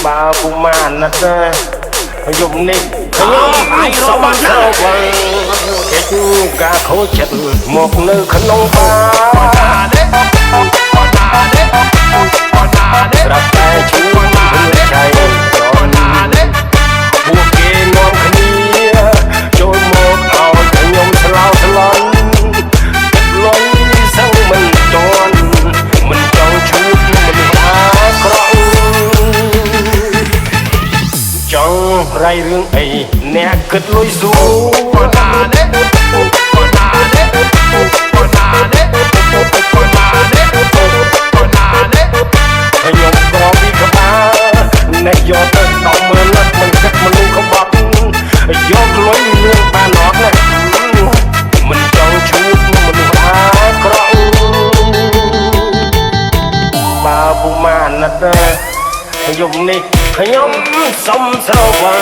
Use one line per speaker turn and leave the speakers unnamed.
បើពុំបានណាស់យប់នេះខ្ញុំសំស្រវឹងគេជួការខូចចិត្តមកនៅក្នុងបាប្រាប់តែជួយជួយចៃពួកគេនាំគ្នាចូលមកឲ្យខ្ញុំស្លោស្លន់លុយសឹងមិនតន់មិនចង់ជួបមិនអាក្រក់ចង់រៃរឿងអីអ្នកគិតលុយស៊ូខ្ញុំក៏ពីក្បាលអ្នកយកទៅដល់មើលលឹកមិនគិតមនុស្សក្បត់យកលុយលឿងបានអត់ណាមិនចង់ជួបមនុស្សអាក្រក់បើពុំបានណាស់យប់នេះខ្ញុំសំស្រវឹង